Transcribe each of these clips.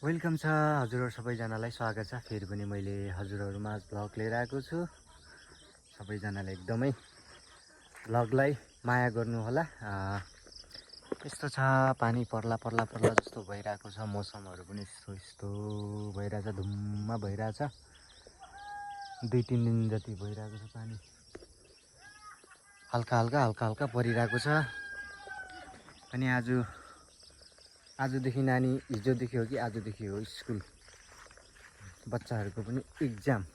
Welcome छ हजुरहरु सबैजनालाई स्वागत छ। फेरि पनि मैले हजुरहरुमा भ्लग लिएर आएको छु। सबैजनाले एकदमै भ्लगलाई माया गर्नु होला। यस्तो छ, पानी पर्ला पर्ला पर्ला जस्तो भइरहेको छ। मौसमहरु पनि यस्तो भइरहेछ, धुम्म भइरहेछ। 2-3 दिन जति भइरहेको छ। पानी हल्का हल्का परिरहेको छ। अनि आजदेखि नानी हिजोदेखि हो कि आजदेखि हो स्कुल, बच्चाहरूको पनि एक्जाम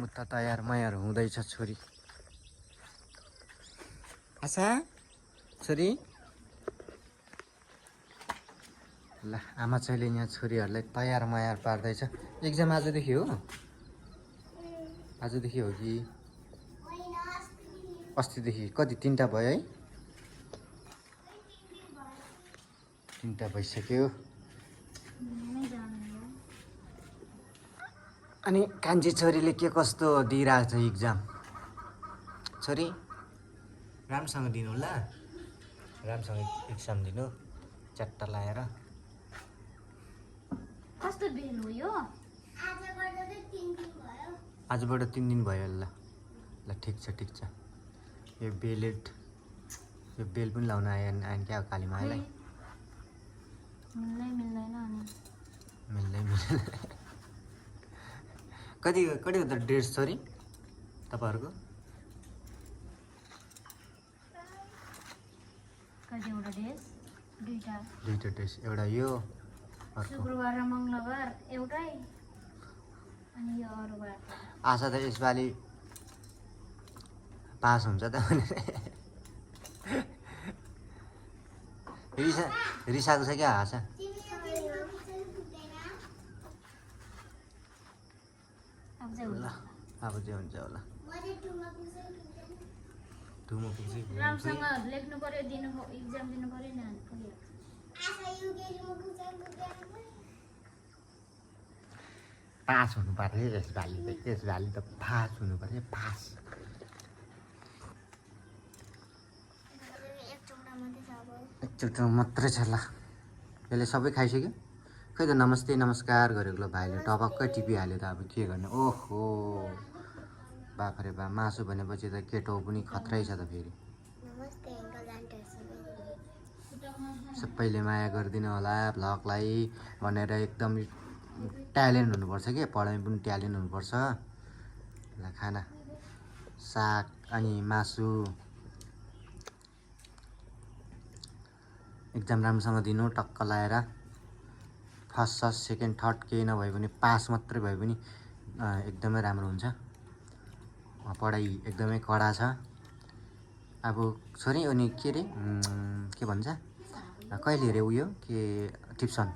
उता तयार मयार हुँदैछ। छोरी आशा, छोरी ल आमा चाहिँले यहाँ छोरीहरूलाई तयार मयार पार्दैछ। एक्जाम आजदेखि हो? आजदेखि हो कि अस्तिदेखि? कति 3टा भयो है? 3टा भइसक्यो। अनि कान्छी छोरीले के कस्तो दिइरहेको छ एक्जाम? छोरी राम्रोसँग दिनु ल, राम्रोसँग एक्जाम दिनु, च्याट्टा लाएर। कस्तो दिन हो यो? आजबाट 3 दिन भयो। ल ठिक छ ठिक छ। यो बेल पनि लाउन आएन क्या काली मायालाई? मिल्दैन। कति हो त ड्रेस छोरी तपाईहरुको? कतिवटा ड्रेस? दुईटा ड्रेस, एउटा यो शुक्रबार र मंगलबार एउटै, अनि यो अरु बार। आशा त यसपालि पास हुन्छ त भनेर रिसाएको छ क्या आशा? अब चाहिँ हुन्छ होला। टुमा पुग्छ। राम्रोसँग लेख्नु पर्यो, एक्जाम दिनु पर्यो नि। पास हुनु पर्छ यसपालि त पास हुनु पर्छ। पास एकचोटि मात्रै छ। ल यसले सबै खाइसक्यो। खै त नमस्ते नमस्कार गरेको ल भाइले टपक्कै टिपिहाल्यो त। अब के गर्ने? ओहो बाफरे बा, मासु भनेपछि त केटो पनि खत्रै छ त। फेरि सबैले माया गरिदिनु होला भ्लगलाई भनेर। एकदम ट्यालेन्ट हुनुपर्छ के, पढाइमा पनि ट्यालेन्ट हुनुपर्छ। ल खाना साग अनि मासु। एक्जाम राम्रोसँग दिनु, टक्क लाएर। फर्स्ट सेकेन्ड थर्ड केही नभए पनि पास मात्रै भए पनि एकदमै राम्रो हुन्छ। पढाइ एकदमै कडा छ। अब छोरी अनि के रे के भन्छ, कहिले रे उयो के टिप्सन?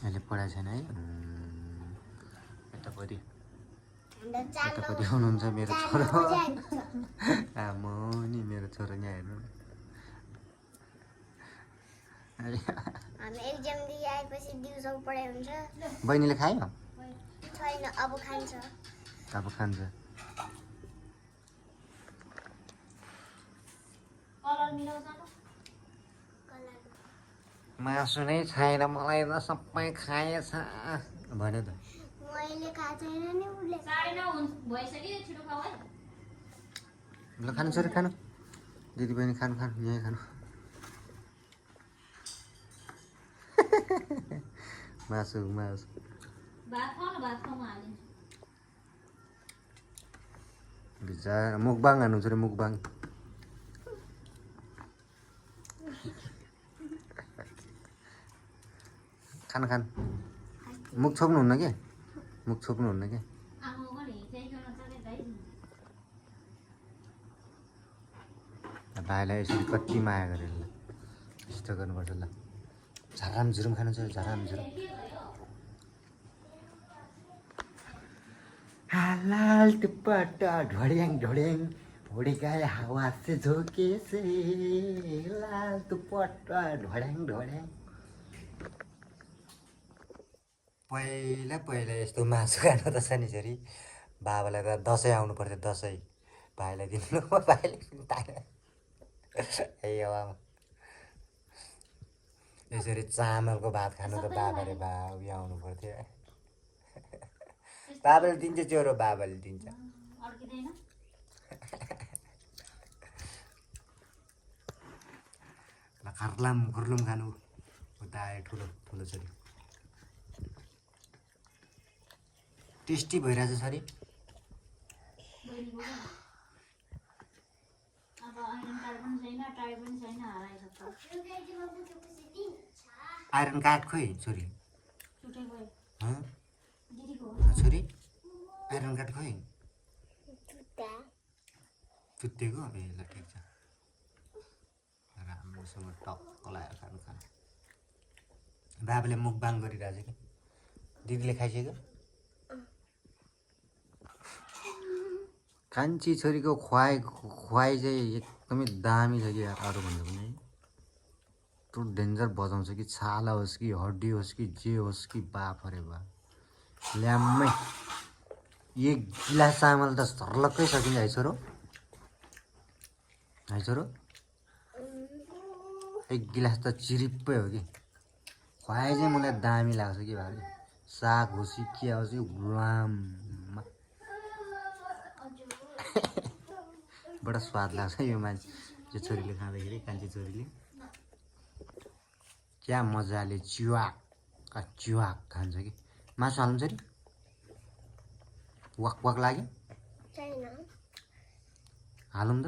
अहिले पढाएको छैन है? यतापट्टि हुनुहुन्छ मेरो छोरो। आमा नि मेरो छोरो यहाँ हेर्नु। हामी एक्जाम दिइ आएपछि दिउँसो पढाइ हुन्छ। बहिनीले खायो? छैन, अब खान्छ। अब खान्छ। कलर मिलाउँछ त? मासु नै छैन मलाई त, सबै खाएछ भन्यो त। मैले खाएको छैन नि उसले। 9:30 भइसक्यो, छिटो खाऊ है। ल खानु छोरी, खानु। दिदी बहिनी खानु यहीँ खानु। मासु भात खाऊ न, भात खाऊ, म हालिदिन्छु। बिचार मुकबाङ हान्नु छोरी, मुकबाङ। खानु मुख छोप्नुहुन्न के? मुख छोप्नुहुन्न के? भाइलाई यसरी कति माया गरेर ल यस्तो गर्नुपर्छ। ल झराम झुरुम खानु छ, झराम झुरुम। हालाल दुपट्टा ढोड्याङ ढोड्याङ उडेकाए हावा से झोके से, लाल दुपट्टा ढोड्याङ ढोड्याङ। पहिला यस्तो मासु खानु त छ नि छोरी। बाबालाई त दसैँ आउनु पर्थ्यो, दसैँ भाइलाई दिनु। भाइले पनि ताने ए बाबा यसरी चामलको भात खानु त बाबाले बा उयाउनु पर्थ्यो बाबाले दिन्छ चोरो बाबाले दिन्छ अड्किँदैन खर्लाम खुर्लुम खानु उता आयो ठुलो ठुलो छोरी टेस्टी भइरहेछ छोरी अब आइरन कार्ड पनि छैन टाई पनि छैन हराएको छ आइरन कार्ड खोइ छोरी छुट्टै गयो हँ दिदीको छोरी आइरन कार्ड खोइ जुत्ता चुत्तेको ए ल ठिक छ राम्रोसँग टक्क लगाएर खानु खानु बाबाले मुखबाङ गरिरहेछ कि दिदीले खाइसक्यो कान्छी छोरीको खुवाई चाहिँ एकदमै दामी छ कि अरूभन्दा पनि है यत्रो डेन्जर बजाउँछ कि छाला होस् कि हड्डी होस् कि जे होस् कि बाफ अरे बा ल्याम्मै एक गिलास चामल त सर्लक्कै सकिन्छ है छोरो एक गिलास त चिरिप्पै हो कि खुवाई चाहिँ मलाई दामी लाग्छ कि भाइ साग होस् कि के होस् कि गुलाममा बडा स्वाद लाग्छ यो मान्छे यो छोरीले खाँदाखेरि कान्छी छोरीले क्या मजाले च्वाक खान्छ कि मासु हाल्नु छोरी वाक वाक लाग्यो छैन हालौँ त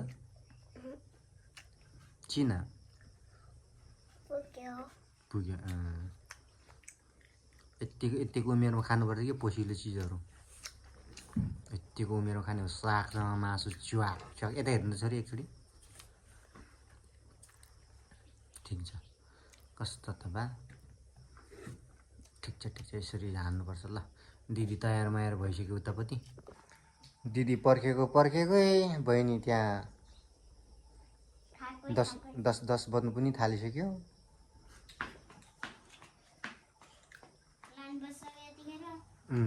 चिन पुग्यो यत्तिको उमेरमा खानुपर्छ कि पोसिलो चिजहरू यत्तिको उमेरमा खाने हो सागसँग मासु च्वाक यता हेर्नु छोरी एकचोटि ठिक छ कस्तो त बा ठिक छ यसरी हान्नुपर्छ ल दिदी तयार मायार भइसक्यो उतापट्टि दिदी पर्खेकै बहिनी त्यहाँ 10 बज्नु पनि थालिसक्यो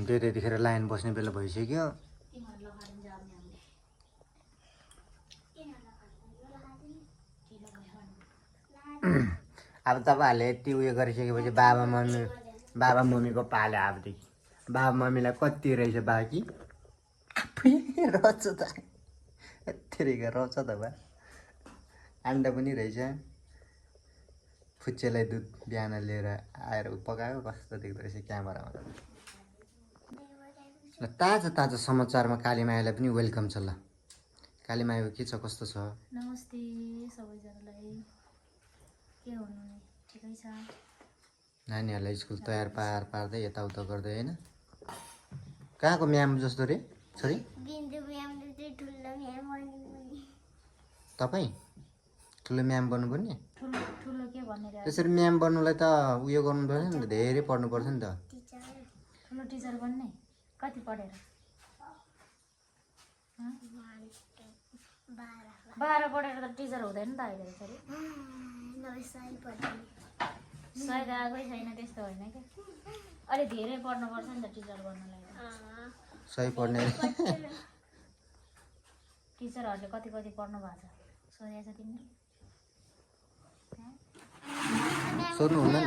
त्यतिखेर लाइन बस्ने बेला भइसक्यो अब तपाईँहरूले यति उयो गरिसकेपछि बाबा मम्मीको पाले अबदेखि बाबा मम्मीलाई कति रहेछ बाँकी रच त रच त बा अन्डा पनि रहेछ फुच्चेलाई दुध बिहान लिएर आएर पकाएको कस्तो देख्दो रहेछ क्यामेरामा ल ताजा समाचारमा कालीमायालाई पनि वेलकम छ ल कालीमायाको के छ कस्तो छ नमस्ते सबैजनालाई के हुनु ठिकै छ नानीहरूलाई स्कुल तयार पार्दै यताउता गर्दै होइन कहाँको म्याम जस्तो रे छोरी तपाईँ ठुलो म्याम बन्नुपर्ने ठुलो के भन्ने त्यसरी म्याम बन्नुलाई त उयो गर्नुपर्छ नि त धेरै पढ्नुपर्छ नि त ठुलो टिचर बन्ने कति पढेर 12 पढेर त टिचर हुँदैन त अहिले यसरी 100 त आएकै छैन त्यस्तो होइन क्या अलि धेरै पढ्नुपर्छ नि त टिचर बन्नलाई सही पढ्ने टिचरहरूले कति पढ्नु भएको छ सोधेको छ तिमीले सोध्नुहुन्न नि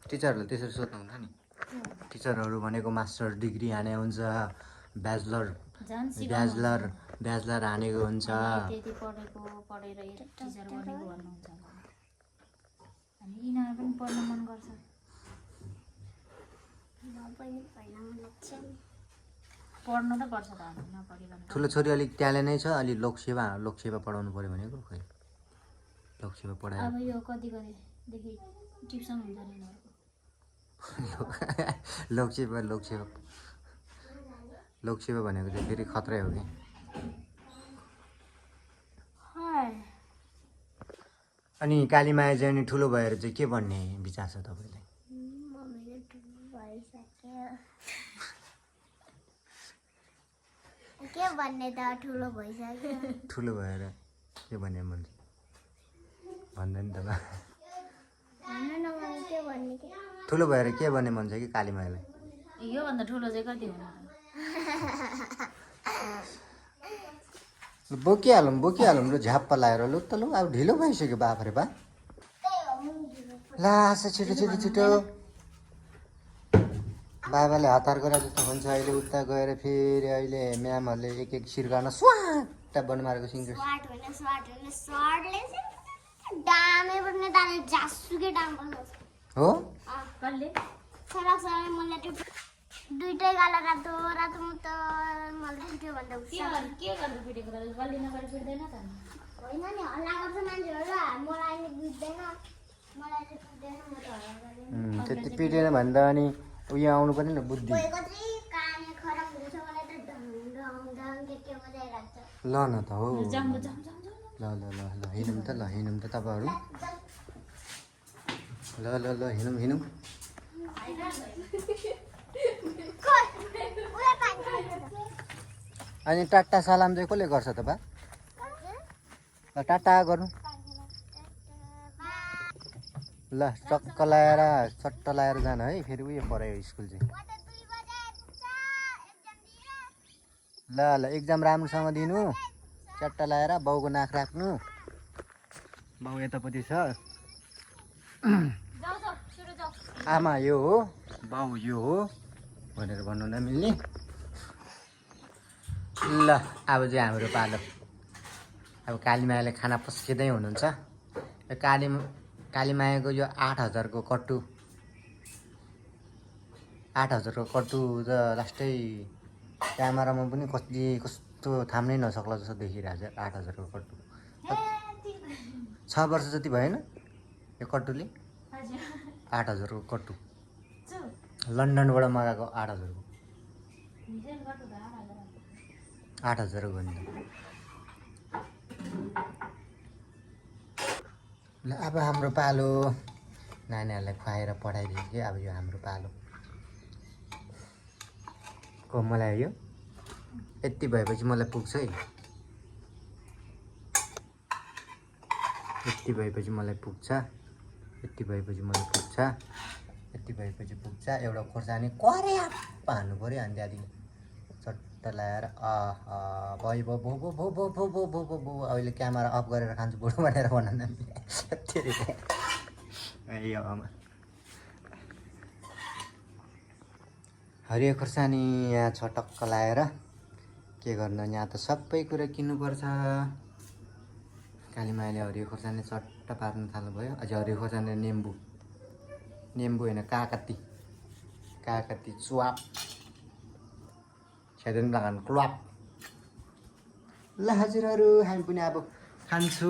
टिचरहरूले त्यसरी सोध्नुहुन्न नि टिचरहरू भनेको मास्टर डिग्री हाने हुन्छ ब्याचलर हानेको हुन्छ त्यति पढेर टिचर बनेको भन्नुहुन्छ अनि यिनीहरू पनि पढ्न मन गर्छ पढ्नु त पर्छ त नपढिकन ठुलो छोरी अलिक ट्यालेन्टै छ अलिक लोकसेवा पढाउनु पर्यो भनेको खोइ लोकसेवा पढायो अब यो कतिदेखि टिप्सन हुन्छ नि लोकसेवा भनेको चाहिँ फेरि खतरै हो कि अनि कालीमाया चाहिँ अनि ठुलो भएर चाहिँ के भन्ने विचार छ तपाईँलाई के भन्ने त ठुलो भइसक्यो ठुलो भएर के भन्ने मन भन्दैन त बा ठुलो भएर के भन्ने मन छ कि कालीमायालाई योभन्दा ठुलो चाहिँ कति हुनु बोकिहालौँ र झ्याप्प लाएर लु त लु अब ढिलो भइसक्यो बाफ रे बा ला छिटो छिटो छिटो बाबाले हतार गरे जस्तो हुन्छ अहिले उता गएर फेरि अहिले म्यामहरूले एक एक सिर्काउन स्वाट बन मारेको सिङ्गर स्वाट होइन स्वाटले चाहिँ डामै पनि ताले जासुकै डाम बस्छ हो कसले सराक सराक मलाई त्यो दुईटै गाला रातो रातो म त मलाई त्यो भन्दा के गर्नु पिटेको गल्ली नगरी पिट्दैन त होइन नि हल्ला गर्छ मान्छेहरू मलाई नि बुझ्दैन मलाई चाहिँ बुझ्दैन म त हल्ला गर्दैन त्यति पिटेन भन्दा अनि उयो आउनु पनि न बुद्धि कोही कति काने खराब हुन्छ मलाई त ढङ ढङ ढङ के बजाइराख्छ ल न त हो जाम जाम जाम जाम ल ल ल ल हिँडौँ त तपाईँहरू ल ल ल हिँडौँ अनि टाटा सलाम चाहिँ कसले गर्छ त बा ल टाटा गर्नु ल चक्क लाएर चट्ट लाएर जान है फेरि उयो पऱ्यो स्कुल चाहिँ ल ल एक्जाम राम्रोसँग दिनु चट्ट लाएर बाउको नाक राख्नु बाउ यतापट्टि छ आमा यो हो बाउ यो हो भनेर भन्नु नमिल्ने ल अब चाहिँ हाम्रो पालो अब कालीमायाले खाना पस्किँदै हुनुहुन्छ कालीमायाको यो 8,000को कट्टु 8,000को कट्टु त लास्टै क्यामेरामा पनि कस्तो थाम्नै नसक्ला जस्तो देखिरहेको छ 8,000को कट्टु 6 वर्ष जति भएन यो कट्टुले 8,000को कट्टु लन्डनबाट मगाएको 8,000को 8,000 हो नि ल अब हाम्रो पालो नानीहरूलाई खुवाएर पढाइदियो कि अब यो हाम्रो पालो को मलाई यो यति भएपछि मलाई पुग्छ है यति भएपछि मलाई पुग्छ यति भएपछि पुग्छ एउटा खोर्सानी कर्या हान्नु पऱ्यो अनि त्यहाँदेखि चट्ट लगाएर भयो भो अहिले क्यामेरा अफ गरेर खान्छु बुढो भनेर भन हरियो खोर्सानी यहाँ छ टक्क लगाएर के गर्नु यहाँ त सबै कुरा किन्नुपर्छ कालीमायाले हरियो खोर्सानी चट्ट पार्नु थाल्नुभयो अझ हरियो खोर्सानी निम्बु होइन काकती चुवाप छेदेन लगान क्लप ल हजुरहरू हामी पनि अब खान्छु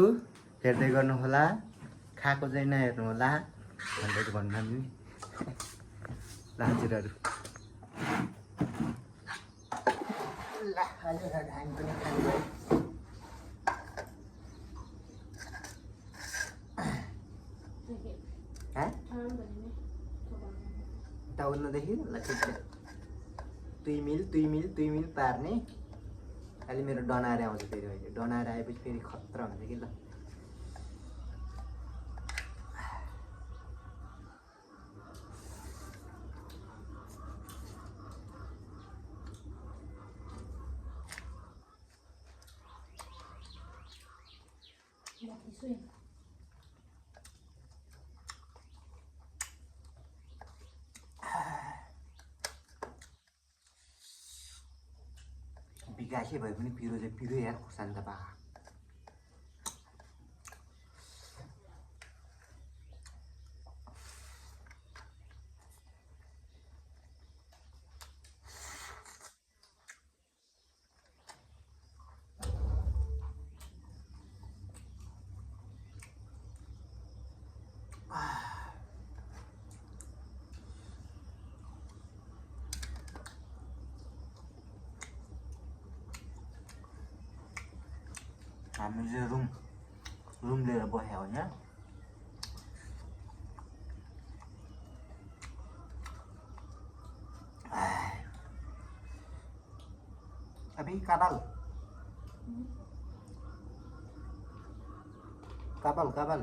हेर्दै गर्नु होला खाएको चाहिँ नहेर्नु होला भनेर भन्नु नि ल हजुरहरू ल हजुरहरू हामी पनि खानु टाउनदेखि ल ठिक छ 2 मिल पार्ने अलि मेरो डनाएर आउँछ फेरि अहिले डनाएर आएपछि फेरि खतरा हुन्छ कि ल बिगासे भए पनि पिरो चाहिँ पिरो यार खुर्सानी त बा हामी चाहिँ रुम लिएर बस्यो होइन अभी काबल मेरो कपाल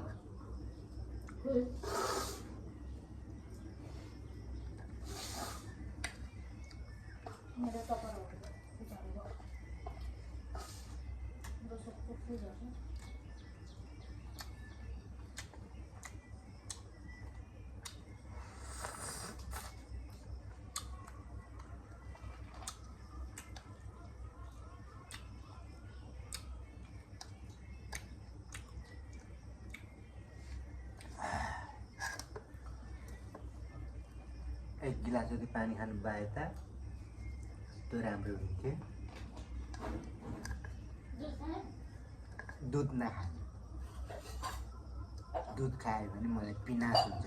झरेको दोस्रो फुल झर्छ एक गिलास जति पानी खानु पाए त त्यो राम्रो हुन्थ्यो। दुध नखाने, दुध खायो भने मलाई पिनास हुन्छ।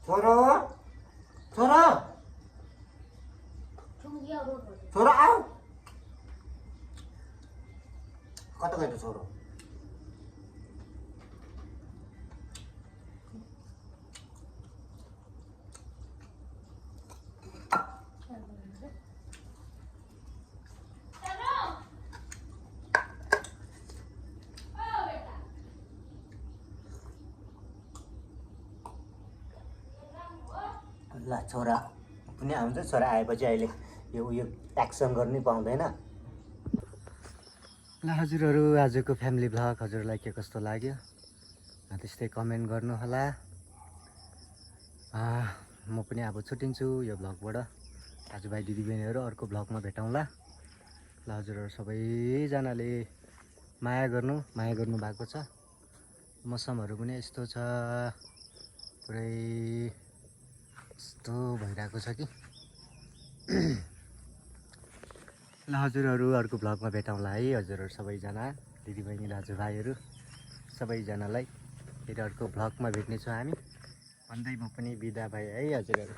छोरो छोरो छोरो आऊ, कता गयो त छोरो? ल छोरा पनि आउँछ, छोरा आएपछि अहिले यो उयो एक्सन गर्नै पाउँदैन। ल हजुरहरू, आजको फ्यामिली भ्लग हजुरलाई के कस्तो लाग्यो त्यस्तै कमेन्ट गर्नुहोला। म पनि अब छुट्टिन्छु यो भ्लगबाट। दाजुभाइ दिदीबहिनीहरू अर्को भ्लगमा भेटौँला। ल हजुरहरू सबैजनाले माया गर्नु भएको छ। मौसमहरू पनि यस्तो छ, पुरै यस्तो भइरहेको छ कि। ल हजुरहरू अर्को भ्लगमा भेटौँला है। हजुरहरू सबैजना दिदीबहिनी दाजुभाइहरू सबैजनालाई फेरि अर्को भ्लगमा भेट्नेछौँ हामी भन्दै म पनि बिदा भएँ है हजुरहरू।